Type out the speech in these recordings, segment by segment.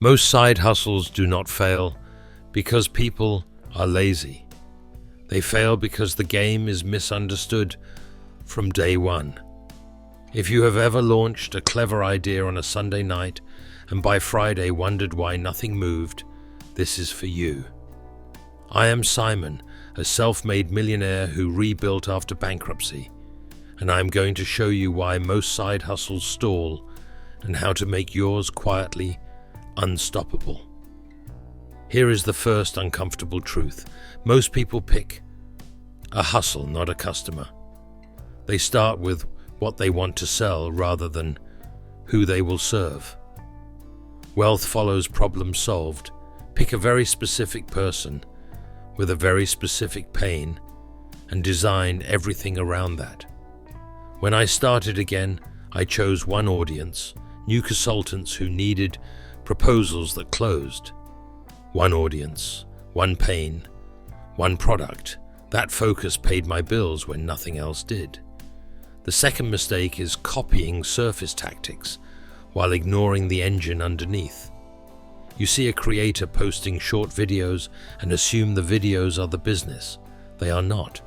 Most side hustles do not fail because people are lazy. They fail because the game is misunderstood from day one. If you have ever launched a clever idea on a Sunday night and by Friday wondered why nothing moved, this is for you. I am Simon, a self-made millionaire who rebuilt after bankruptcy, and I am going to show you why most side hustles stall and how to make yours quietly unstoppable. Here is the first uncomfortable truth. Most people pick a hustle, not a customer. They start with what they want to sell rather than who they will serve. Wealth follows problem solved. Pick a very specific person with a very specific pain and design everything around that. When I started again, I chose one audience, new consultants who needed proposals that closed. One audience, one pain, one product. That focus paid my bills when nothing else did. The second mistake is copying surface tactics while ignoring the engine underneath. You see a creator posting short videos and assume the videos are the business. They are not.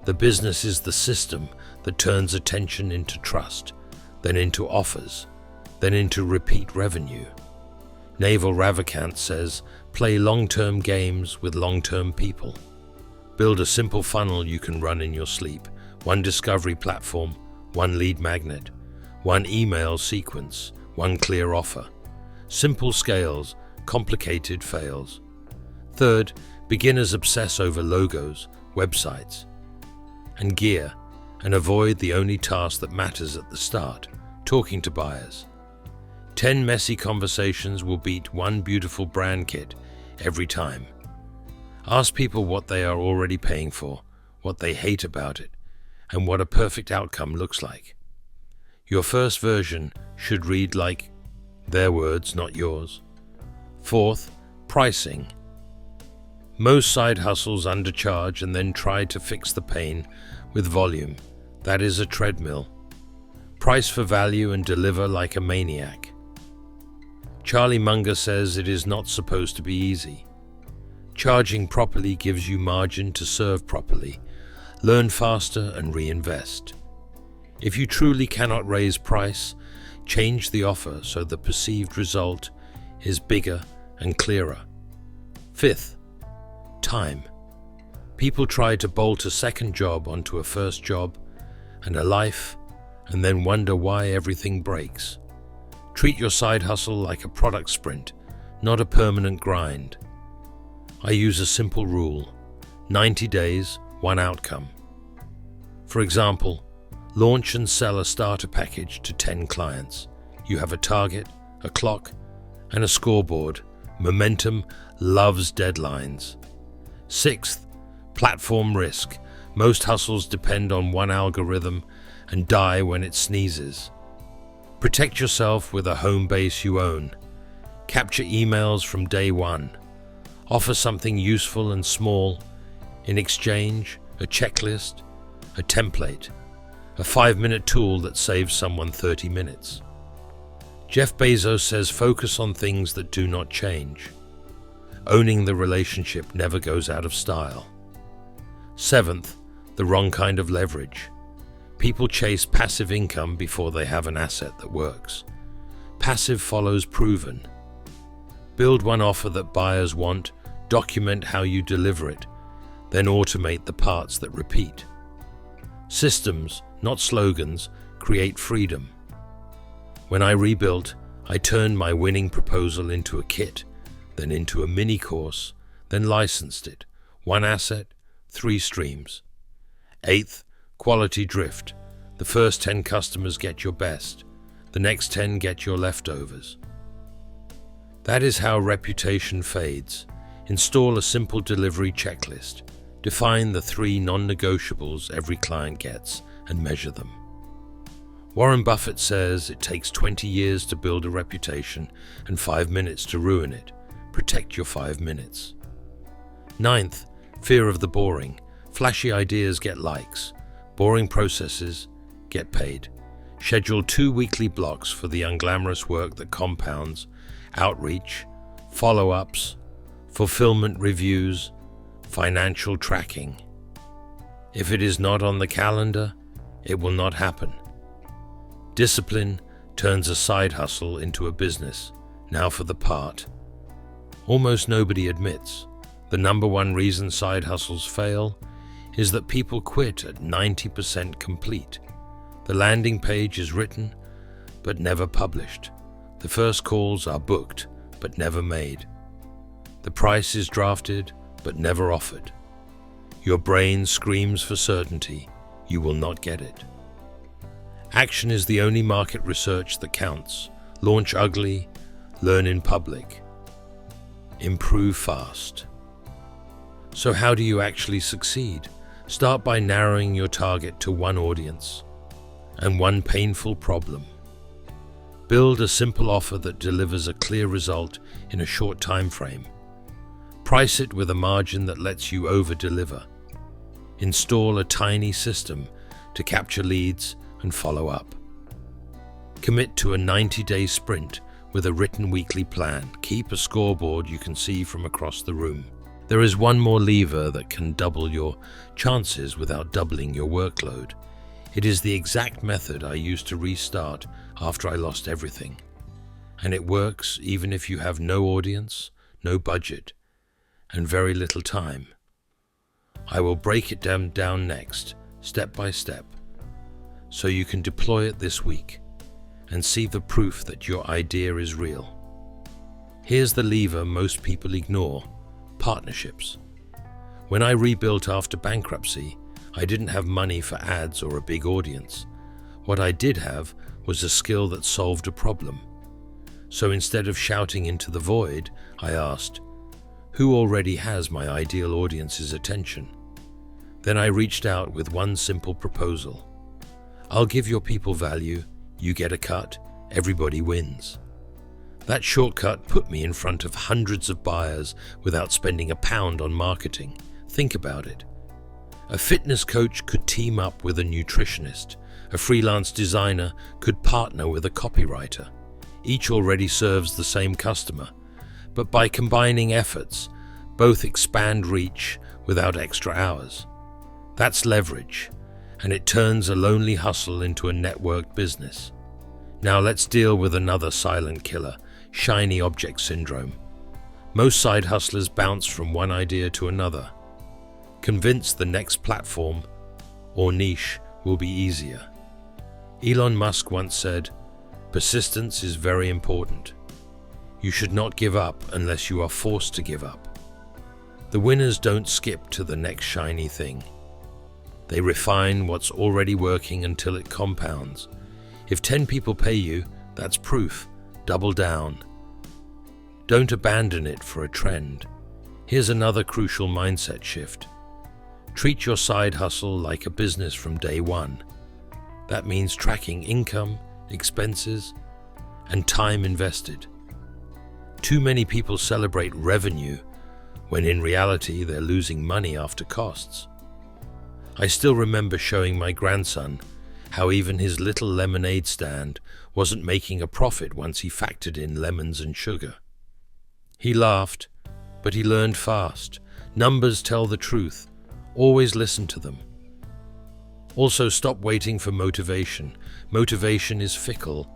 The business is the system that turns attention into trust, then into offers, then into repeat revenue. Naval Ravikant says, play long-term games with long-term people. Build a simple funnel you can run in your sleep. One discovery platform, one lead magnet, one email sequence, one clear offer. Simple scales, complicated fails. Third, beginners obsess over logos, websites, and gear, and avoid the only task that matters at the start, talking to buyers. 10 messy conversations will beat one beautiful brand kit every time. Ask people what they are already paying for, what they hate about it, and what a perfect outcome looks like. Your first version should read like their words, not yours. Fourth, pricing. Most side hustles undercharge and then try to fix the pain with volume. That is a treadmill. Price for value and deliver like a maniac. Charlie Munger says it is not supposed to be easy. Charging properly gives you margin to serve properly. Learn faster and reinvest. If you truly cannot raise price, change the offer so the perceived result is bigger and clearer. Fifth, time. People try to bolt a second job onto a first job and a life, and then wonder why everything breaks. Treat your side hustle like a product sprint, not a permanent grind. I use a simple rule: 90 days, one outcome. For example, launch and sell a starter package to 10 clients. You have a target, a clock, and a scoreboard. Momentum loves deadlines. Sixth, platform risk. Most hustles depend on one algorithm and die when it sneezes. Protect yourself with a home base you own. Capture emails from day one. Offer something useful and small. In exchange, a checklist, a template, a 5-minute tool that saves someone 30 minutes. Jeff Bezos says focus on things that do not change. Owning the relationship never goes out of style. Seventh, the wrong kind of leverage. People chase passive income before they have an asset that works. Passive follows proven. Build one offer that buyers want, document how you deliver it, then automate the parts that repeat. Systems, not slogans, create freedom. When I rebuilt, I turned my winning proposal into a kit, then into a mini course, then licensed it. One asset, 3 streams. Eighth, quality drift. The first 10 customers get your best. The next 10 get your leftovers. That is how reputation fades. Install a simple delivery checklist. Define the 3 non-negotiables every client gets and measure them. Warren Buffett says it takes 20 years to build a reputation and 5 minutes to ruin it. Protect your 5 minutes. Ninth, fear of the boring. Flashy ideas get likes. Boring processes get paid. Schedule 2 weekly blocks for the unglamorous work that compounds outreach, follow-ups, fulfillment reviews, financial tracking. If it is not on the calendar, it will not happen. Discipline turns a side hustle into a business. Now for the part. Almost nobody admits the number one reason side hustles fail is that people quit at 90% complete. The landing page is written, but never published. The first calls are booked, but never made. The price is drafted, but never offered. Your brain screams for certainty. You will not get it. Action is the only market research that counts. Launch ugly, learn in public, improve fast. So how do you actually succeed? Start by narrowing your target to one audience and one painful problem. Build a simple offer that delivers a clear result in a short time frame. Price it with a margin that lets you over-deliver. Install a tiny system to capture leads and follow up. Commit to a 90-day sprint with a written weekly plan. Keep a scoreboard you can see from across the room. There is one more lever that can double your chances without doubling your workload. It is the exact method I used to restart after I lost everything. And it works even if you have no audience, no budget, and very little time. I will break it down next, step by step, so you can deploy it this week and see the proof that your idea is real. Here's the lever most people ignore: partnerships. When I rebuilt after bankruptcy, I didn't have money for ads or a big audience. What I did have was a skill that solved a problem. So instead of shouting into the void, I asked, who already has my ideal audience's attention? Then I reached out with one simple proposal. I'll give your people value, you get a cut, everybody wins. That shortcut put me in front of hundreds of buyers without spending a pound on marketing. Think about it. A fitness coach could team up with a nutritionist. A freelance designer could partner with a copywriter. Each already serves the same customer, but by combining efforts, both expand reach without extra hours. That's leverage, and it turns a lonely hustle into a networked business. Now let's deal with another silent killer: shiny object syndrome. Most side hustlers bounce from one idea to another, convinced the next platform or niche will be easier. Elon Musk once said, "Persistence is very important. You should not give up unless you are forced to give up." The winners don't skip to the next shiny thing. They refine what's already working until it compounds. If 10 people pay you, that's proof. Double down. Don't abandon it for a trend. Here's another crucial mindset shift. Treat your side hustle like a business from day one. That means tracking income, expenses, and time invested. Too many people celebrate revenue when in reality they're losing money after costs. I still remember showing my grandson how even his little lemonade stand wasn't making a profit once he factored in lemons and sugar. He laughed, but he learned fast. Numbers tell the truth. Always listen to them. Also, stop waiting for motivation. Motivation is fickle.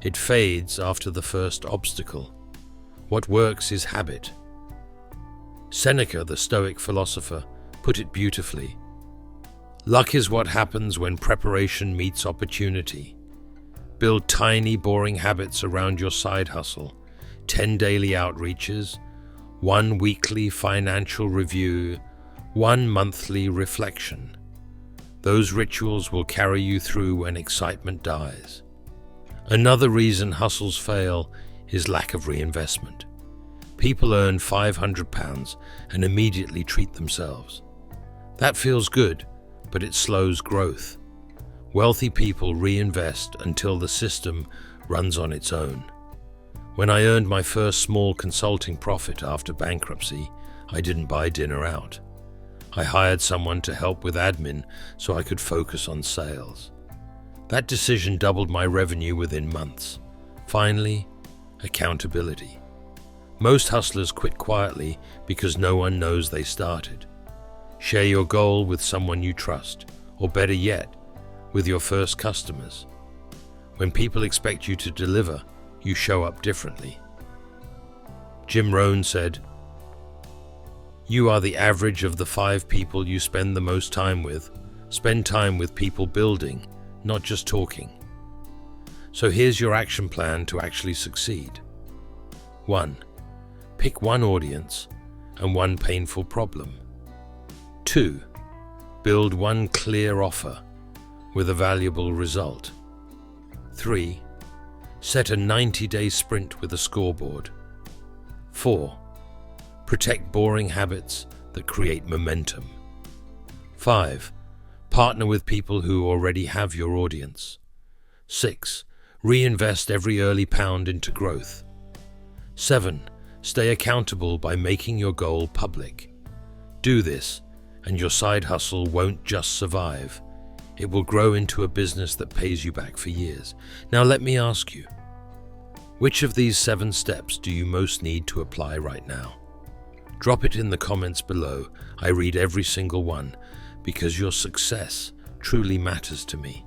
It fades after the first obstacle. What works is habit. Seneca, the Stoic philosopher, put it beautifully. Luck is what happens when preparation meets opportunity. Build tiny, boring habits around your side hustle. 10 daily outreaches, 1 weekly financial review, 1 monthly reflection. Those rituals will carry you through when excitement dies. Another reason hustles fail is lack of reinvestment. People earn £500 and immediately treat themselves. That feels good, but it slows growth. Wealthy people reinvest until the system runs on its own. When I earned my first small consulting profit after bankruptcy, I didn't buy dinner out. I hired someone to help with admin so I could focus on sales. That decision doubled my revenue within months. Finally, accountability. Most hustlers quit quietly because no one knows they started. Share your goal with someone you trust, or better yet, with your first customers. When people expect you to deliver, you show up differently. Jim Rohn said, "You are the average of the 5 people you spend the most time with. Spend time with people building, not just talking." So here's your action plan to actually succeed. 1. Pick one audience and one painful problem. 2. Build one clear offer with a valuable result. 3. Set a 90-day sprint with a scoreboard. 4. Protect boring habits that create momentum. 5. Partner with people who already have your audience. 6. Reinvest every early pound into growth. 7. Stay accountable by making your goal public. Do this, and your side hustle won't just survive. It will grow into a business that pays you back for years. Now let me ask you, which of these 7 steps do you most need to apply right now? Drop it in the comments below. I read every single one because your success truly matters to me.